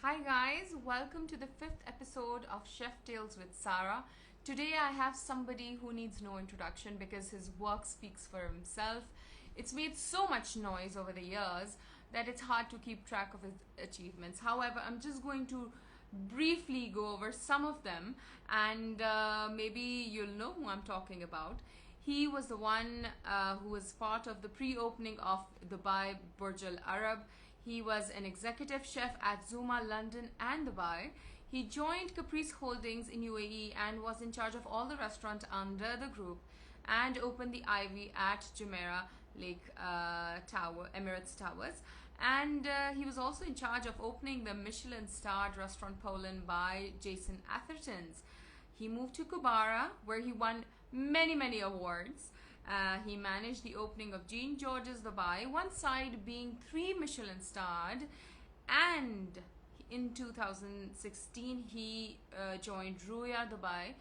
Hi guys, welcome to the fifth episode of Chef Tales with Sarah. Today I have somebody who needs no introduction because his work speaks for himself. It's made so much noise over the years that it's hard to keep track of his achievements. However, I'm just going to briefly go over some of them and maybe you'll know who I'm talking about. He was the one who was part of the pre-opening of Dubai Burj Al Arab. He was an executive chef at Zuma, London and Dubai. He joined Caprice Holdings in UAE and was in charge of all the restaurants under the group and opened the Ivy at Jumeirah Lake Tower, Emirates Towers. And he was also in charge of opening the Michelin Starred Restaurant Poland by Jason Atherton's. He moved to Qbara, where he won many awards. He managed the opening of Jean George's Dubai, one side being three Michelin starred, and in 2016 he joined Ruya Dubai,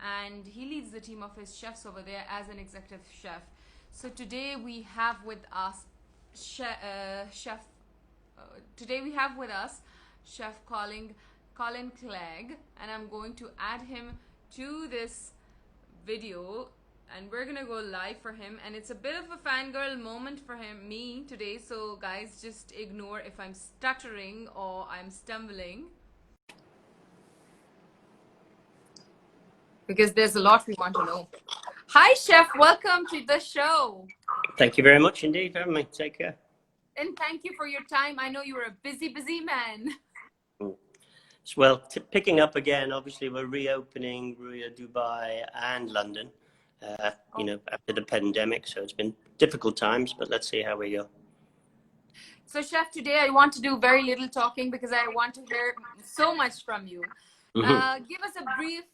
and he leads the team of his chefs over there as an executive chef. So today we have with us chef. Today we have with us Chef Colin Clague, and I'm going to add him to this video and we're gonna go live for him, and it's a bit of a fangirl moment for me today, so guys just ignore if I'm stuttering or I'm stumbling because there's a lot we want to know. Hi Chef, welcome to the show. Thank you very much indeed for having me. Take care. And thank you for your time. I know you're a busy man. Well, picking up again, obviously we're reopening Ruya Dubai and London, after the pandemic. So it's been difficult times, but let's see how we go. So Chef, today I want to do very little talking because I want to hear so much from you. Give us a brief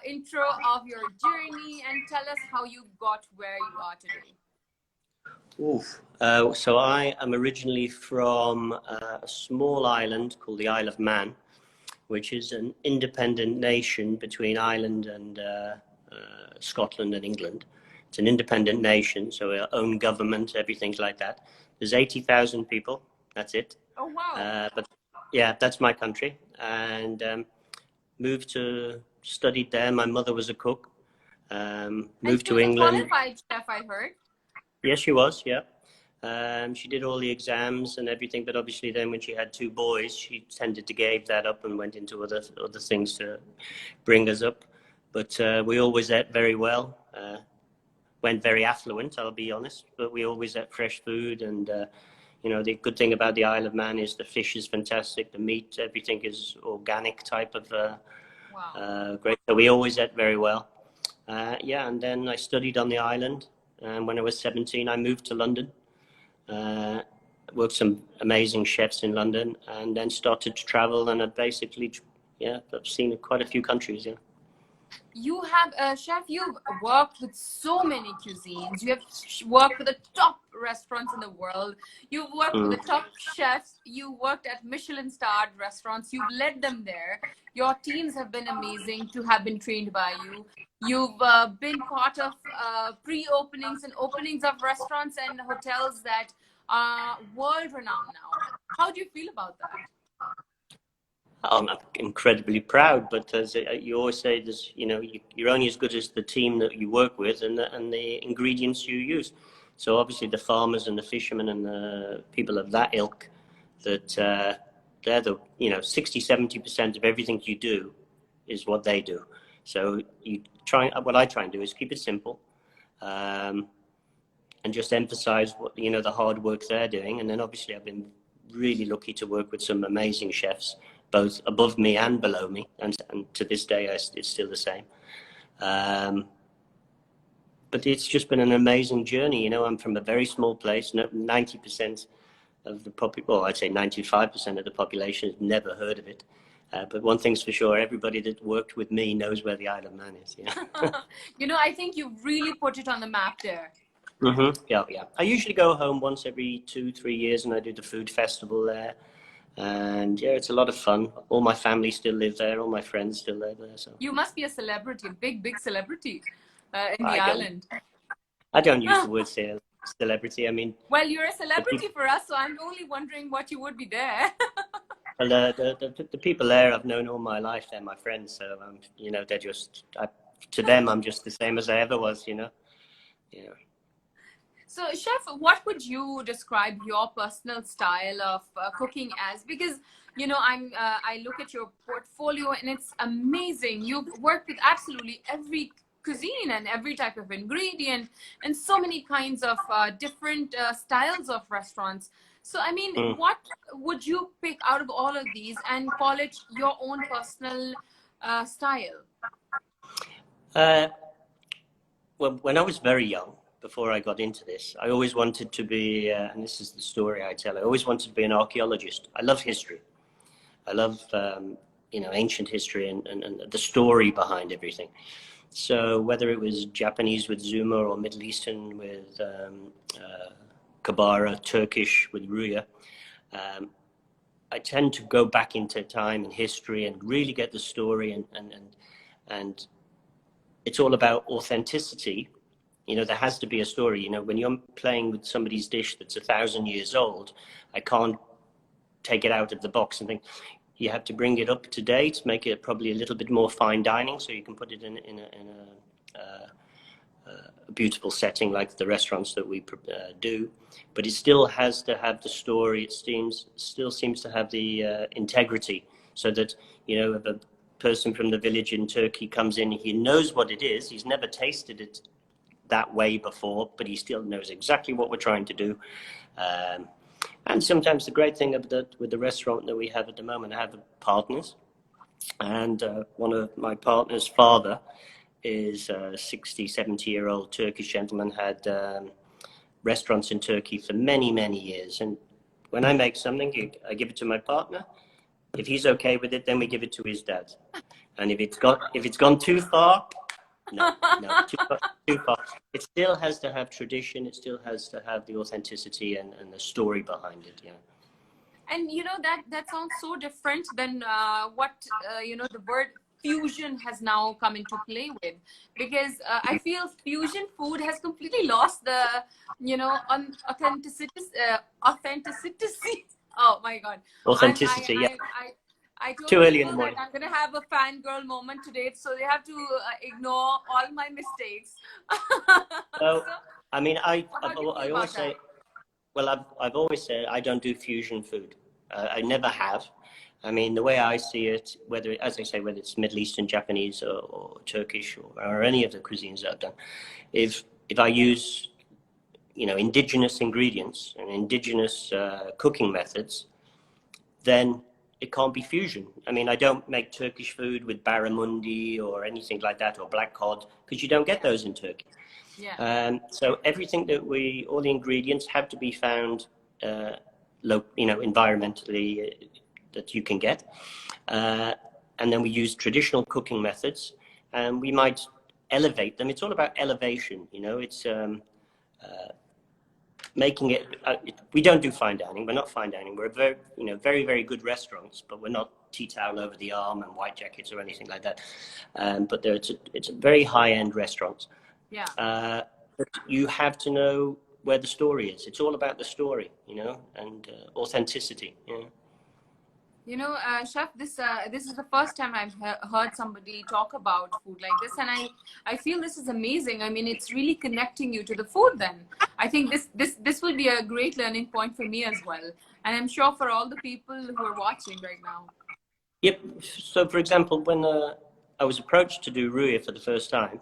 intro of your journey and tell us how you got where you are today. So I am originally from a small island called the Isle of Man, which is an independent nation between Ireland and Scotland and England. It's an independent nation, so our own government, everything's like that. There's 80,000 people. That's it. Oh wow! But yeah, that's my country, and studied there. My mother was a cook. Moved to England. A qualified chef, I heard. Yes, she was. Yeah. She did all the exams and everything, but obviously then when she had two boys, she tended to give that up and went into other things to bring us up. But we always ate very well. Went very affluent, I'll be honest, but we always ate fresh food. And the good thing about the Isle of Man is the fish is fantastic, the meat, everything is organic type of great. So we always ate very well. And then I studied on the island. And when I was 17, I moved to London. Worked some amazing chefs in London, and then started to travel. And I've seen quite a few countries. Yeah. You have, Chef, you've worked with so many cuisines. You have worked with the top restaurants in the world. You've worked with the top chefs. You worked at Michelin Starred Restaurants. You've led them there. Your teams have been amazing to have been trained by you. You've been part of pre-openings and openings of restaurants and hotels that are world-renowned now. How do you feel about that? I'm incredibly proud, but as you always say, you're only as good as the team that you work with and the ingredients you use. So obviously the farmers and the fishermen and the people of that ilk, that they're the 60-70% of everything you do is what they do. So what I try and do is keep it simple, and just emphasize what the hard work they're doing. And then obviously I've been really lucky to work with some amazing chefs, both above me and below me, and to this day it's still the same. But it's just been an amazing journey. I'm from a very small place. 90% of the I'd say 95% of the population has never heard of it. But one thing's for sure, everybody that worked with me knows where the Isle of Man is. Yeah. I think you really put it on the map there. Yeah. I usually go home once every 2-3 years, and I do the food festival there. And yeah, it's a lot of fun. All my family still live there. All my friends still live there. So you must be a celebrity, a big celebrity in the island. I don't use the word celebrity. I mean, well, you're a celebrity for us, so I'm only wondering what you would be there. Well, the people there I've known all my life. They're my friends, so you know, they're just to them I'm just the same as I ever was. You know, yeah. So, chef, what would you describe your personal style of cooking as? Because I look at your portfolio and it's amazing. You've worked with absolutely every cuisine and every type of ingredient and so many kinds of different styles of restaurants. So, I mean, Mm. what would you pick out of all of these and call it your own personal style? Uh, well, when I was very young, before I got into this, I always wanted to be, and this is the story I tell. I always wanted to be an archaeologist. I love history. I love, you know, ancient history and the story behind everything. So whether it was Japanese with Zuma or Middle Eastern with Qbara, Turkish with Ruya, I tend to go back into time and history and really get the story and it's all about authenticity. You know, there has to be a story. You know, when you're playing with somebody's dish that's 1,000 years old, I can't take it out of the box and think. You have to bring it up to date, make it probably a little bit more fine dining, so you can put it in a beautiful setting like the restaurants that we do. But it still has to have the story. It still seems to have the integrity, so that, you know, if a person from the village in Turkey comes in, he knows what it is. He's never tasted it that way before, but he still knows exactly what we're trying to do. And sometimes the great thing with the restaurant that we have at the moment, I have partners, and one of my partner's father is a 60, 70-year-old Turkish gentleman, had restaurants in Turkey for many, many years. And when I make something, I give it to my partner. If he's okay with it, then we give it to his dad. And if it's gone too far, no, too far. It still has to have tradition. It still has to have the authenticity and the story behind it. Yeah. And you know that sounds so different than what the word fusion has now come into play with, because I feel fusion food has completely lost the authenticity. Authenticity. Oh my God. Authenticity. Yeah. I Too totally early in the feel that morning. I'm gonna have a fangirl moment today, so they have to ignore all my mistakes. So, So, I mean, how do you feel I always about say, that? well, I've always said I don't do fusion food. I never have. I mean, the way I see it, whether, as I say, whether it's Middle Eastern, Japanese, or Turkish, or any of the cuisines that I've done, if I use, you know, indigenous ingredients and indigenous cooking methods, then it can't be fusion. I mean, I don't make Turkish food with barramundi or anything like that, or black cod, because you don't get those in Turkey. Yeah. So everything that all the ingredients have to be found, environmentally, that you can get. And then we use traditional cooking methods, and we might elevate them. It's all about elevation, you know. It's making it. We don't do fine dining. We're not fine dining. We're very, very good restaurants, but we're not tea towel over the arm and white jackets or anything like that. But it's a very high-end restaurant. Yeah. But you have to know where the story is. It's all about the story, you know, and authenticity. You know? Chef, this is the first time I've heard somebody talk about food like this, and I feel this is amazing. I mean, it's really connecting you to the food. Then I think this will be a great learning point for me as well, and I'm sure for all the people who are watching right now. Yep. So, for example, when I was approached to do Ruya for the first time,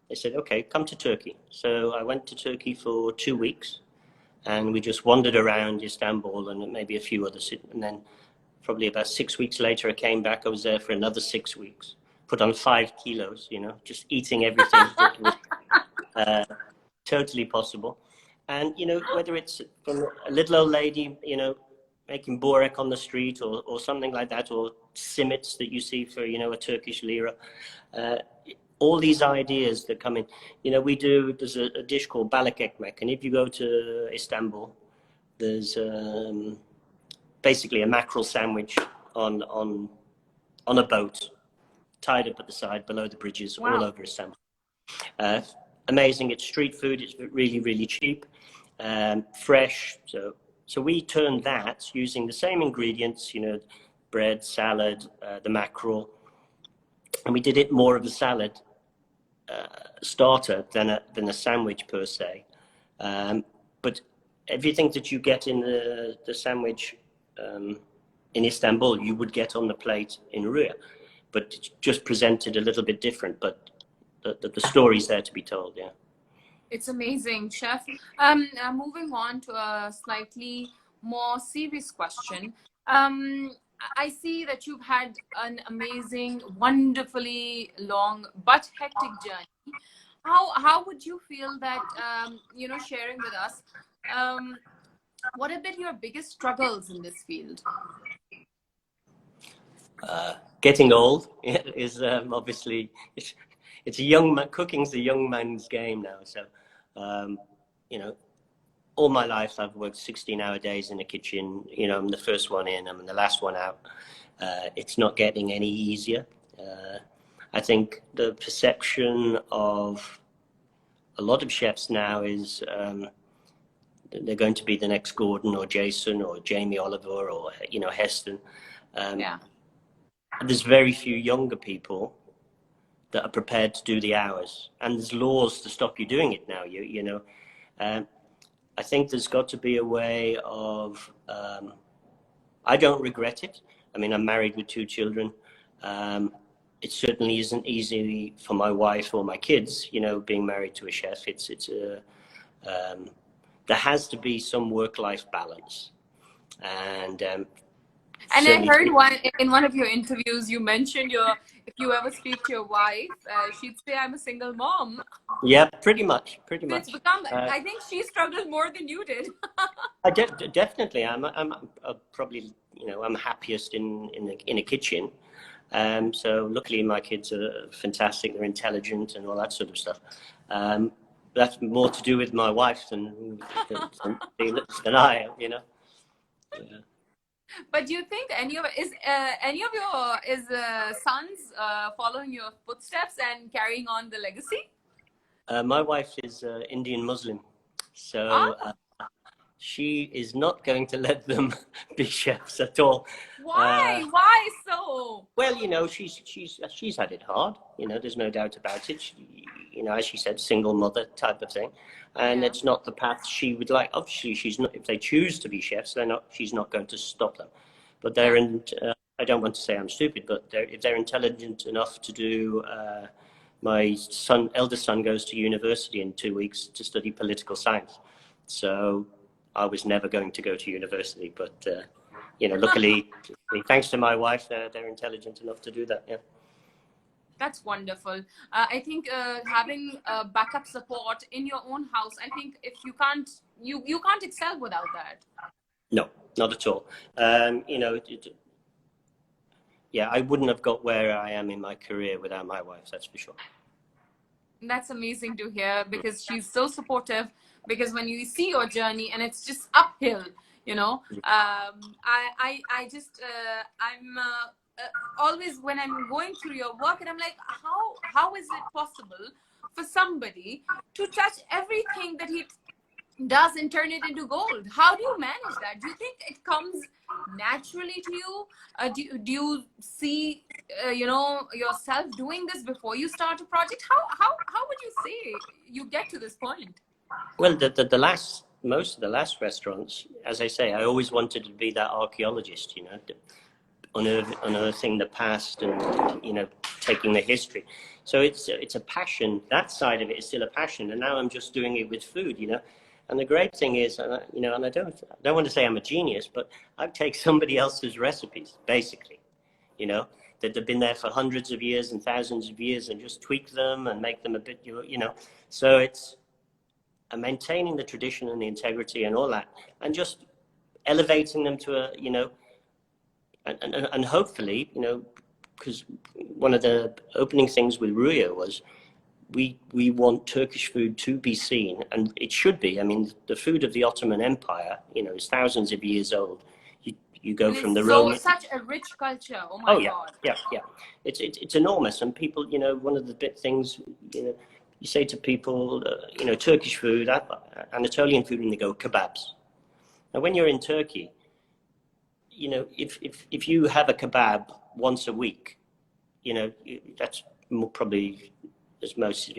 they said, "Okay, come to Turkey." So I went to Turkey for 2 weeks, and we just wandered around Istanbul and maybe a few other cities, and then. Probably about 6 weeks later, I came back. I was there for another 6 weeks. Put on 5 kilos, you know, just eating everything that was totally possible. And, you know, whether it's from a little old lady, you know, making borek on the street or something like that, or simits that you see for, you know, a Turkish lira. All these ideas that come in. You know, there's a dish called balık ekmek. And if you go to Istanbul, there's... basically a mackerel sandwich on a boat, tied up at the side below the bridges, all Wow. over Istanbul. Amazing. It's street food. It's really, really cheap, fresh. So we turned that using the same ingredients, you know, bread, salad, the mackerel, and we did it more of a salad starter than a sandwich per se. But everything that you get in the sandwich in Istanbul, you would get on the plate in Ruya, but just presented a little bit different. But the story's there to be told, yeah. It's amazing, Chef. Moving on to a slightly more serious question. I see that you've had an amazing, wonderfully long but hectic journey. How would you feel that sharing with us? What have been your biggest struggles in this field? Getting old is obviously it's a young man. Cooking's a young man's game now. So all my life I've worked 16-hour days in the kitchen. I'm the first one in, I'm the last one out. It's not getting any easier. I think the perception of a lot of chefs now is they're going to be the next Gordon or Jason or Jamie Oliver or Heston. Yeah. There's very few younger people that are prepared to do the hours, and there's laws to stop you doing it now. I think there's got to be a way of. I don't regret it. I mean, I'm married with 2 children. It certainly isn't easy for my wife or my kids. Being married to a chef, there has to be some work-life balance, and I heard in one of your interviews, you mentioned if you ever speak to your wife, she'd say, "I'm a single mom." Yeah, pretty much. It's become. I think she struggled more than you did. Definitely, I'm probably I'm happiest in a kitchen. So luckily, my kids are fantastic. They're intelligent and all that sort of stuff. That's more to do with my wife than I. Yeah. But do you think any of your sons following your footsteps and carrying on the legacy? My wife is Indian Muslim, so she is not going to let them be chefs at all. Why? Why so? Well, she's had it hard. There's no doubt about it. As she said, single mother type of thing, and it's not the path she would like. Obviously, she's not. If they choose to be chefs, they're not. She's not going to stop them. But they're in. I don't want to say I'm stupid, but if they're intelligent enough to do. My eldest son goes to university in 2 weeks to study political science. So I was never going to go to university, but luckily, thanks to my wife, they're intelligent enough to do that. Yeah. That's wonderful. I think having backup support in your own house, I think if you can't excel without that. No, not at all. Yeah, I wouldn't have got where I am in my career without my wife, that's for sure. That's amazing to hear, because she's so supportive. Because when you see your journey and it's just uphill, I'm always, when I'm going through your work, and I'm like, how is it possible for somebody to touch everything that he does and turn it into gold? How do you manage that? Do you think it comes naturally to you? Do you see yourself doing this before you start a project? How would you say you get to this point? Well, most of the last restaurants, as I say, I always wanted to be that archaeologist, unearthing the past and taking the history. So it's a passion. That side of it is still a passion, and now I'm just doing it with food. And the great thing is, and I don't want to say I'm a genius, but I take somebody else's recipes, basically, that have been there for hundreds of years and thousands of years, and just tweak them and make them a bit, So it's maintaining the tradition and the integrity and all that, and just elevating them to and hopefully, because one of the opening things with Ruya was, we want Turkish food to be seen, and it should be. I mean, the food of the Ottoman Empire, is thousands of years old. You go from the Roman. Such a rich culture. Oh my God. Yeah. It's enormous, and people, one of the big things, you say to people, Turkish food, Anatolian food, and they go kebabs. Now, when you're in Turkey, you know, if you have a kebab once a week, you know, that's probably as most.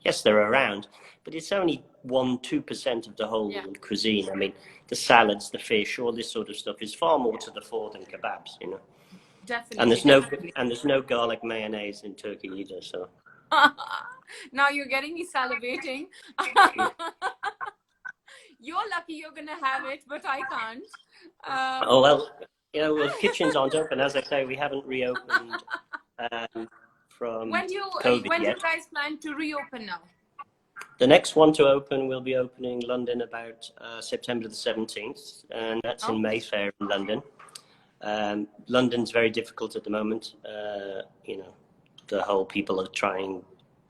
Yes, they're around, but it's only 1-2% of the whole Yeah, cuisine. I mean, the salads, the fish, all this sort of stuff is far more to the fore than kebabs, you know. And definitely, there's no definitely. garlic mayonnaise in Turkey either. So Now you're getting me salivating. You're lucky you're gonna have it, but I can't. oh well, you know, well, kitchens aren't open. As I say, we haven't reopened from COVID when do you yet. guys plan to reopen now? The next one to open will be opening London about September the 17th, and that's in Okay. Mayfair in London. London's very difficult at the moment. You know, the whole people are trying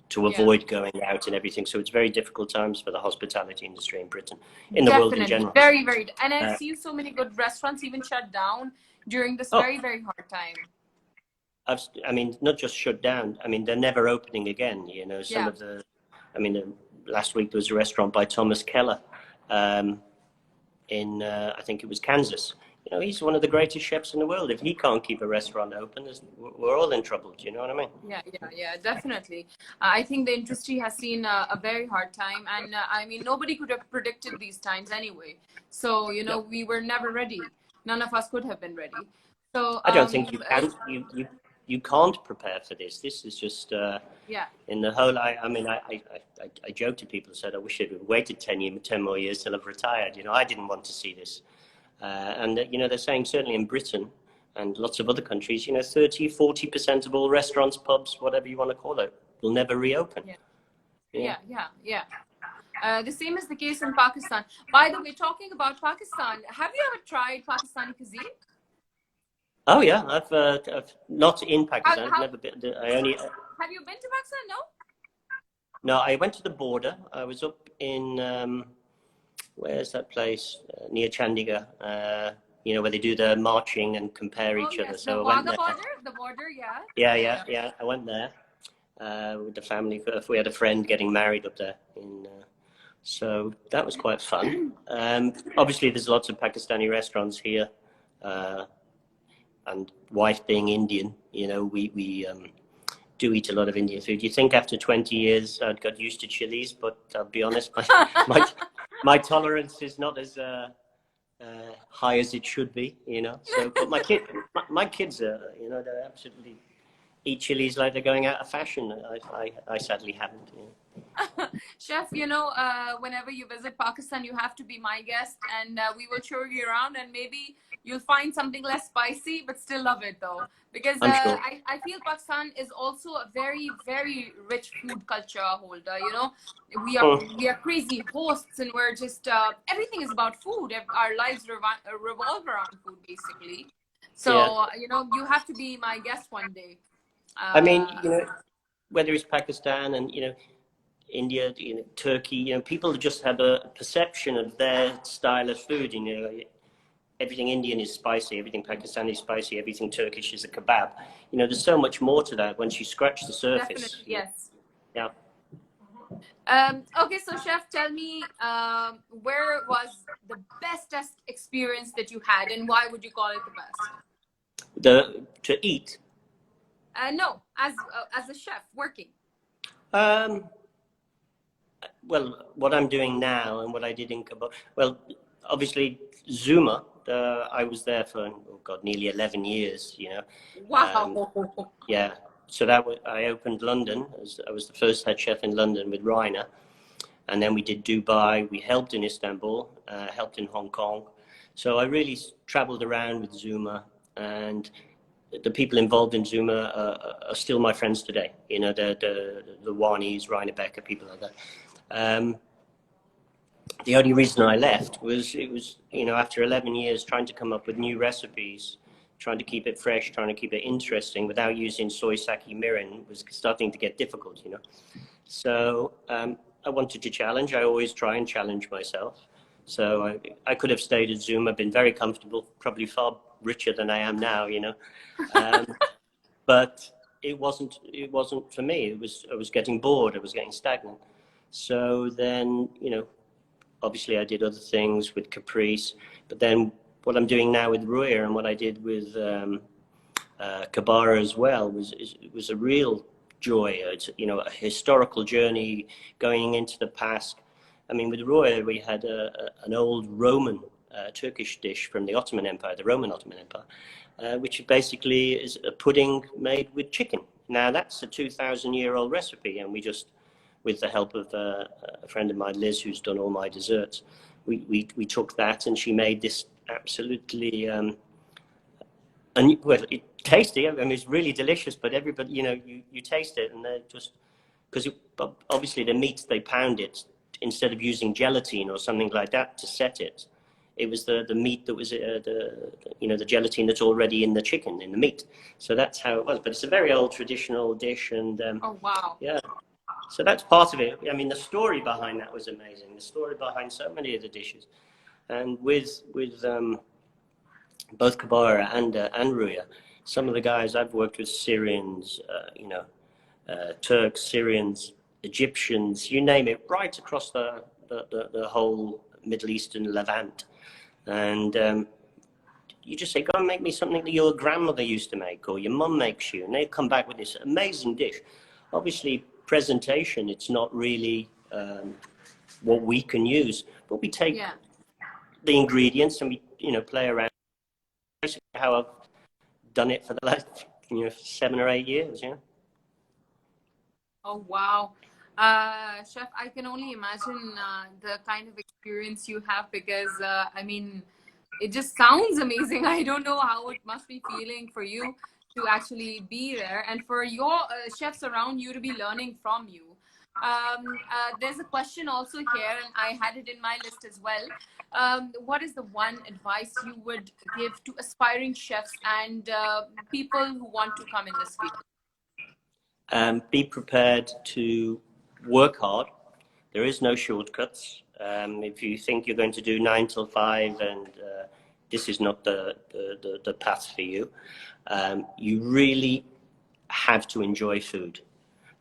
to Yeah. avoid going out and everything. So it's very difficult times for the hospitality industry in Britain, in the world in Definitely, general. very, very. And I've Uh, seen so many good restaurants even shut down during this oh, very, very hard time. I mean, not just shut down. I mean, they're never opening again. You know, some Yeah. of the, I mean, last week there was a restaurant by Thomas Keller in, I think it was Kansas. You know, he's one of the greatest chefs in the world. If he can't keep a restaurant open, we're all in trouble. Do you know what I mean? Yeah, yeah, yeah, definitely. I think the industry has seen a very hard time, and I mean, nobody could have predicted these times anyway. So, you know, No, we were never ready. None of us could have been ready. So, I don't think you can. You can't prepare for this. This is just yeah, in the whole. I joke to people. Said I wish I'd waited 10 more years till I've retired. You know, I didn't want to see this. And you know, they're saying certainly in Britain and lots of other countries, you know, 30-40% of all restaurants, pubs, whatever you want to call it, will never reopen. yeah, Yeah. yeah, yeah, yeah. The same is the case in Pakistan. By the way, talking about Pakistan, have you ever tried Pakistani cuisine? Oh yeah, I've not in How, Pakistan. I've how never been. I only have you been to Pakistan? No? no. I went to the border. I was up in where's that place near Chandigarh? You know, where they do the marching and compare Oh, each other. yes, the So I went Wagah there. border, the border, yeah. Yeah, Yeah, yeah, yeah, yeah. yeah. I went there with the family. We had a friend getting married up there so that was quite fun. Obviously, there's lots of Pakistani restaurants here, and wife being Indian, you know, we do eat a lot of Indian food. You think after 20 years I'd got used to chilies, but I'll be honest, my, my tolerance is not as high as it should be, you know. So, but my kids are, you know, they're absolutely eat chilies like they're going out of fashion. I sadly haven't. You know. Chef, you know, whenever you visit Pakistan, you have to be my guest, and we will show you around, and maybe you'll find something less spicy, but still love it though. Because I'm sure. I feel Pakistan is also a very, very rich food culture holder. You know, Mm. we are crazy hosts, and we're just everything is about food. Our lives revolve around food, basically. Yeah. So you know, you have to be my guest one day. I mean, Uh, you know, whether it's Pakistan and, you know, India, you know, Turkey, you know, people just have a perception of their style of food. You know, everything Indian is spicy, everything Pakistani is spicy, everything Turkish is a kebab. You know, there's so much more to that once you scratch the Definitely, surface. yes. Yeah. Okay, so chef, tell me, where was the bestest experience that you had, and why would you call it the best? To eat. No, as a chef working. Um, well, what I'm doing now and what I did in Qbara. Well, obviously Zuma. I was there for nearly 11 years. You know. Um, Wow. yeah. So I opened London. I was the first head chef in London with Rainer, and then we did Dubai. We helped in Istanbul, helped in Hong Kong. So I really travelled around with Zuma, and the people involved in Zuma are still my friends today. You know, the Wanis, Rainer Becker, people like that. The only reason I left was you know, after 11 years trying to come up with new recipes, trying to keep it fresh, trying to keep it interesting without using soy sake mirin was starting to get difficult, you know. So I wanted to challenge. I always try and challenge myself. So I could have stayed at Zuma, been very comfortable, probably far richer than I am now, you know. But it wasn't for me. I was getting bored. I was getting stagnant. So then, you know, obviously I did other things with Caprice, but then what I'm doing now with Ruya and what I did with Qbara as well was a real joy. It's, you know, a historical journey going into the past. I mean, with Ruya, we had an old Roman Turkish dish from the Ottoman Empire, the Roman Ottoman Empire, which basically is a pudding made with chicken. Now, that's a 2,000-year-old recipe, and we just, with the help of a friend of mine, Liz, who's done all my desserts, we took that, and she made this absolutely, and well, it's tasty. I mean, it's really delicious, but everybody, you know, you taste it, and they're just, because obviously the meat, they pound it instead of using gelatine or something like that to set it. It was the meat that was the gelatine that's already in the chicken, in the meat. So that's how it was. But it's a very old traditional dish, and Oh, wow. yeah. So that's part of it. I mean, the story behind that was amazing. The story behind so many of the dishes, and with both Qbara and Ruya, some of the guys I've worked with, Syrians, Turks, Syrians, Egyptians, you name it, right across the whole Middle Eastern Levant. And you just say, go and make me something that your grandmother used to make or your mum makes you. And they come back with this amazing dish. Obviously, presentation, it's not really what we can use. But we take the ingredients and we, play around. Basically how I've done it for the last, 7 or 8 years, yeah. Oh, wow. Chef, I can only imagine the kind of experience you have because, I mean, it just sounds amazing. I don't know how it must be feeling for you to actually be there and for your chefs around you to be learning from you. There's a question also here, and I had it in my list as well. What is the one advice you would give to aspiring chefs and people who want to come in this field? Be prepared to work hard. There is no shortcuts. If you think you're going to do 9 till 5 and this is not the path for you, you really have to enjoy food.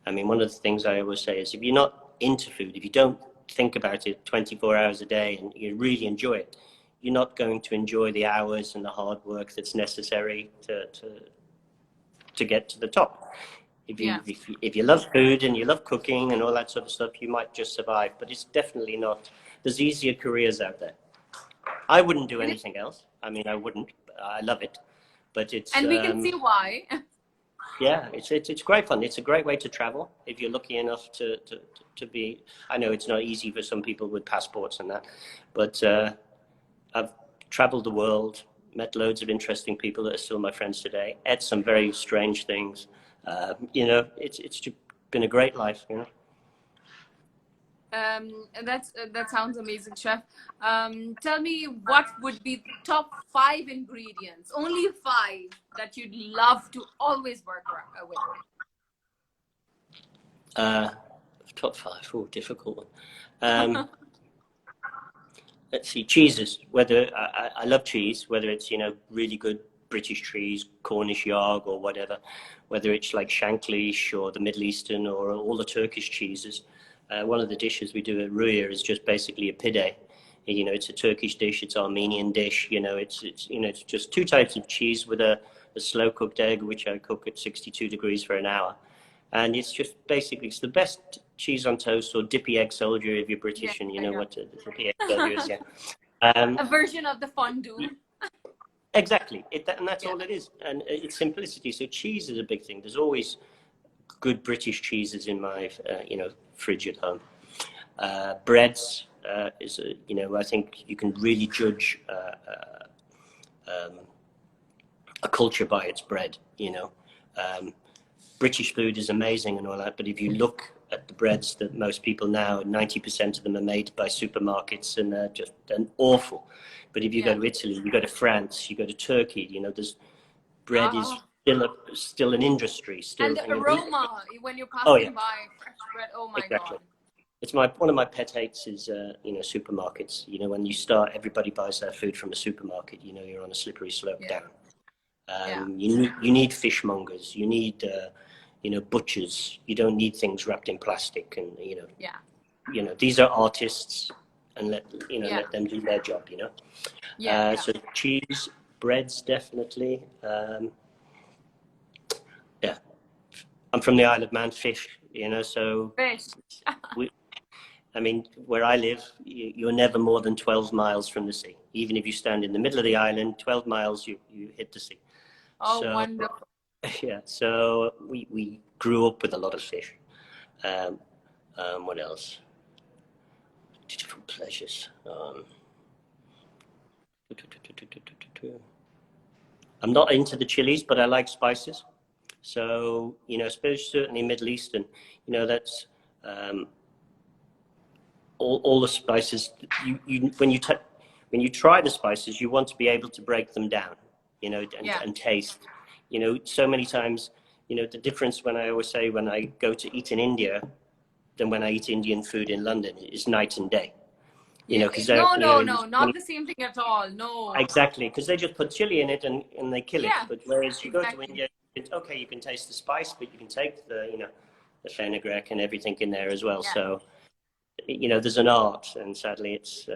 I mean, one of the things I always say is if you're not into food, if you don't think about it 24 hours a day and you really enjoy it, you're not going to enjoy the hours and the hard work that's necessary to get to the top. If you love food and you love cooking and all that sort of stuff, you might just survive, but it's definitely not. There's easier careers out there. I wouldn't do anything else. I mean, I wouldn't. I love it, but it's. And we can see why. Yeah, it's great fun. It's a great way to travel if you're lucky enough to be. I know it's not easy for some people with passports and that, but I've traveled the world, met loads of interesting people that are still my friends today, ate some very strange things. It's been a great life, That sounds amazing, Chef. Tell me what would be the top 5 ingredients, only 5, that you'd love to always work with? Top 5, difficult one. Let's see, cheeses. Whether I love cheese, whether it's really good British cheese, Cornish yogurt or whatever, whether it's like Shanklish or the Middle Eastern or all the Turkish cheeses. One of the dishes we do at Ruya is just basically a pide. It's a Turkish dish, it's Armenian dish. It's just 2 types of cheese with a slow cooked egg, which I cook at 62 degrees for an hour. And it's just basically, it's the best cheese on toast or dippy egg soldier if you're British and you know what a dippy egg soldier is. A version of the fondue. Exactly, and that's all it is, and it's simplicity. So cheese is a big thing. There's always good British cheeses in my, fridge at home. Breads is, I think you can really judge a culture by its bread. British food is amazing and all that, but if you look at the breads that most people now, 90% of them are made by supermarkets and they're awful. But if you go to Italy, you go to France, you go to Turkey, there's bread is still an industry. And the aroma when you're passing by fresh bread, oh my God. It's one of my pet hates is, supermarkets. When you start, everybody buys their food from a supermarket, you're on a slippery slope down. You need fishmongers, you need, butchers. You don't need things wrapped in plastic and, these are artists and let Yeah. let them do their job. Yeah. So cheese, breads, definitely. Yeah, I'm from the Isle of Man. Fish, so Fish. we. I mean, where I live, you're never more than 12 miles from the sea. Even if you stand in the middle of the island, 12 miles, you hit the sea. Oh, So, wonderful. yeah, so we grew up with a lot of fish. Um, what else? Different pleasures. I'm not into the chilies, but I like spices. So, especially certainly Middle Eastern, that's all the spices. When you try the spices, you want to be able to break them down, Yeah. and taste. So many times, the difference when I always say when I go to eat in India than when I eat Indian food in London is night and day. Yeah. Because No, no, no, not the same thing at all. No. exactly, because they just put chili in it and they kill it. Yeah. But whereas you go to Exactly. India, it's okay, you can taste the spice, but you can take the fenugreek and everything in there as well. Yeah. So there's an art, and sadly, it's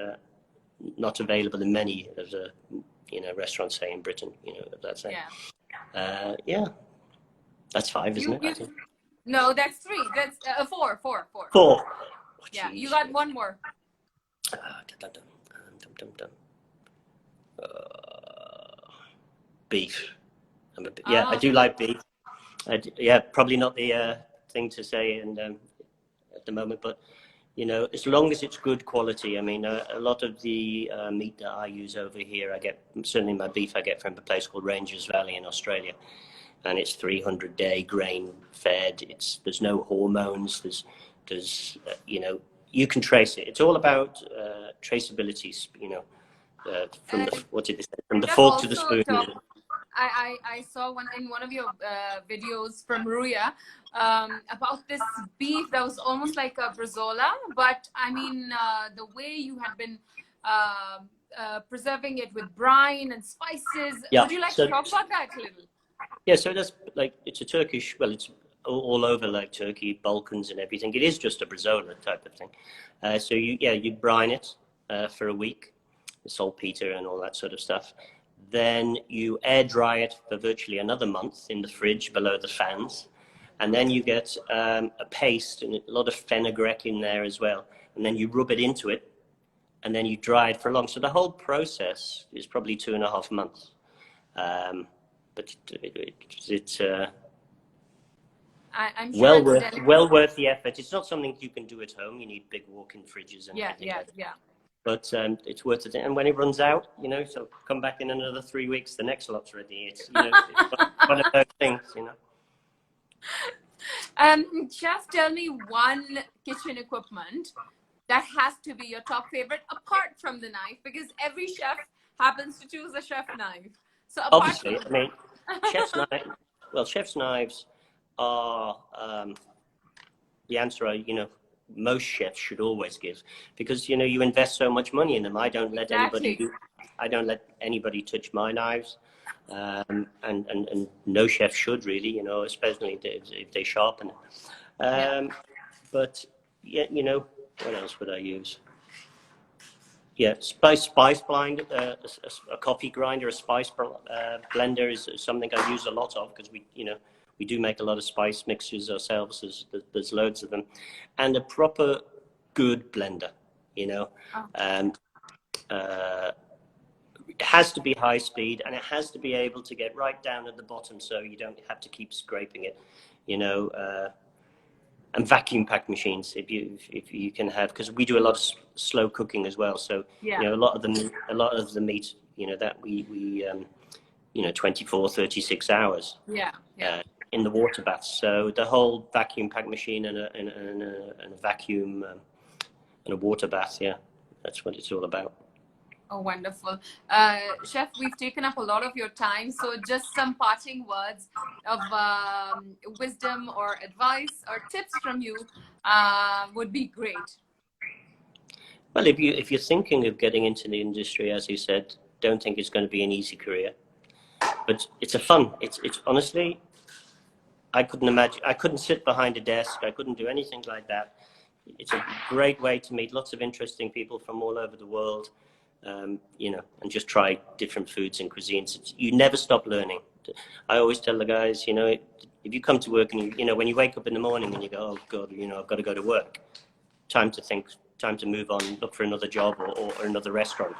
not available in many of the restaurants, say in Britain. That's it. Yeah. Yeah, that's five, isn't You it? I you think No, that's three. That's four. four. Oh, Yeah, you geez. got one more. Dum, dum, dum, dum, dum. Beef. Yeah, I Oh, do like beef. Yeah, probably not the thing to say and at the moment, but as long as it's good quality. I mean, a lot of the meat that I use over here, I get certainly my beef I get from a place called Rangers Valley in Australia, and it's 300-day grain fed. There's no hormones. There's you can trace it. It's all about traceability. From and the what did they say? From the Chef fork to the also spoon. talk. I saw one of your videos from Ruya about this beef that was almost like a brezola, but I mean the way you had been preserving it with brine and spices. Yeah. Would you like to So talk about that a little? yeah, so that's like it's a Turkish. Well, it's all over like Turkey, Balkans, and everything. It is just a brezola type of thing. So you brine it for a week, saltpeter and all that sort of stuff. Then you air dry it for virtually another month in the fridge below the fans, and then you get a paste and a lot of fenugreek in there as well. And then you rub it into it, and then you dry it for long. So the whole process is probably 2.5 months. But it's I'm sure it's delicate. well worth the effort. It's not something you can do at home. You need big walk-in fridges and everything like that. Yeah. But it's worth it. And when it runs out, so come back in another 3 weeks. The next lot's ready. It's it's one of those things. Chef, tell me one kitchen equipment that has to be your top favorite apart from the knife, because every chef happens to choose a chef knife. So apart Obviously, from I mean, chef's knives. Well, chef's knives are the answer. Most chefs should always give, because you invest so much money in them. I don't let Exactly. anybody touch my knives, and no chef should really, especially if they sharpen it. But yeah, what else would I use? Yeah, spice blind, a coffee grinder, a spice blender is something I use a lot of, because we do make a lot of spice mixtures ourselves. There's loads of them, and a proper good blender. It has to be high speed, and it has to be able to get right down at the bottom, so you don't have to keep scraping it. And vacuum pack machines, if you can have, because we do a lot of slow cooking as well. So a lot of the meat, that we 24, 36 hours. In the water baths. So the whole vacuum pack machine and a vacuum and a water bath, that's what it's all about. Oh, wonderful. Chef, we've taken up a lot of your time. So just some parting words of wisdom or advice or tips from you would be great. Well, if you're thinking of getting into the industry, as you said, don't think it's going to be an easy career. But it's a fun. It's honestly, I couldn't sit behind a desk. I couldn't do anything like that. it's a great way to meet lots of interesting people from all over the world, you know, and just try different foods and cuisines. You never stop learning. I always tell the guys, you know, if you come to work and, you know, when you wake up in the morning and you go, oh, God, you know, I've got to go to work, time to think, time to move on, look for another job or another restaurant.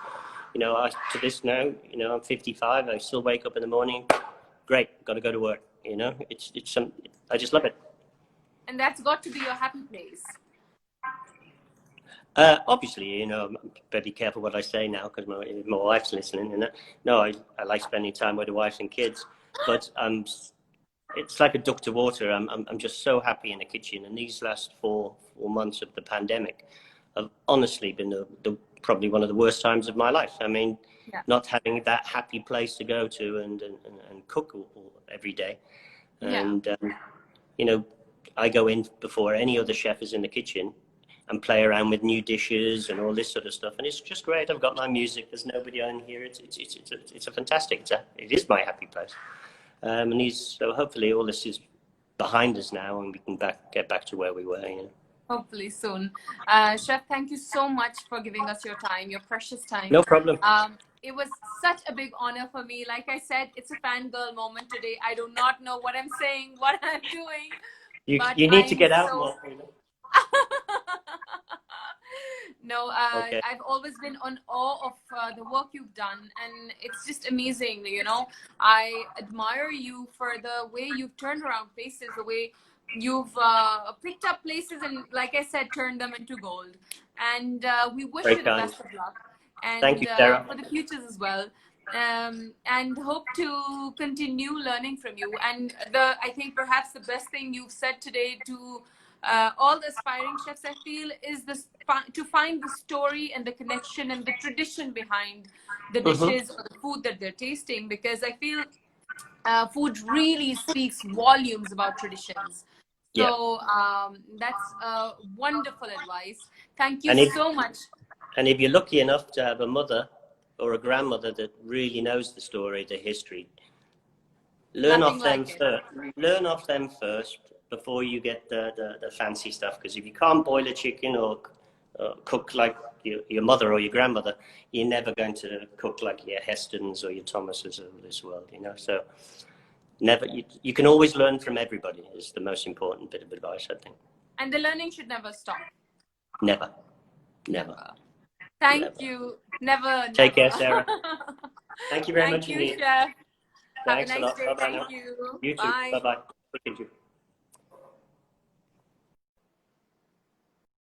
You know, to this now, you know, I'm 55, I still wake up in the morning, great, got to go to work, you know, I just love it. And that's got to be your happy place. Obviously, you know, I'm very careful what I say now because my wife's listening. And no, I like spending time with the wife and kids, but it's like a duck to water. I'm just so happy in the kitchen. And these last four months of the pandemic have honestly been probably one of the worst times of my life. I mean, not having that happy place to go to and cook every day. And, you know, I go in before any other chef is in the kitchen and play around with new dishes and all this sort of stuff. And it's just great. I've got my music. There's nobody on here. It's a fantastic, it is my happy place. So hopefully all this is behind us now and we can get back to where we were, you know. Hopefully soon. Chef, thank you so much for giving us your time, your precious time. No problem. It was such a big honor for me. Like I said, it's a fangirl moment today. I do not know what I'm saying, what I'm doing. You need to get out more. You know? No, okay. I've always been on awe of the work you've done, and it's just amazing. You know, I admire you for the way you've turned around places, the way you've picked up places and, like I said, turned them into gold. And we wish you the best of luck. And thank you, Sarah. For the futures as well. And hope to continue learning from you. And I think perhaps the best thing you've said today to all the aspiring chefs, I feel, is to find the story and the connection and the tradition behind the dishes or the food that they're tasting, because I feel food really speaks volumes about traditions. So that's wonderful advice. Thank you so much. And if you're lucky enough to have a mother or a grandmother that really knows the story, the history, learn off them first before you get the fancy stuff. Because if you can't boil a chicken or cook like your mother or your grandmother, you're never going to cook like your Hestons or your Thomases of this world, you know. So you can always learn from everybody is the most important bit of advice, I think. And the learning should never stop. Never. Thank you. Never. Take care, Sarah. Thank you very much indeed. Chef. Have Thanks a nice a lot. day. Bye-bye Thank now. you. You too. Bye. Bye-bye. Thank you.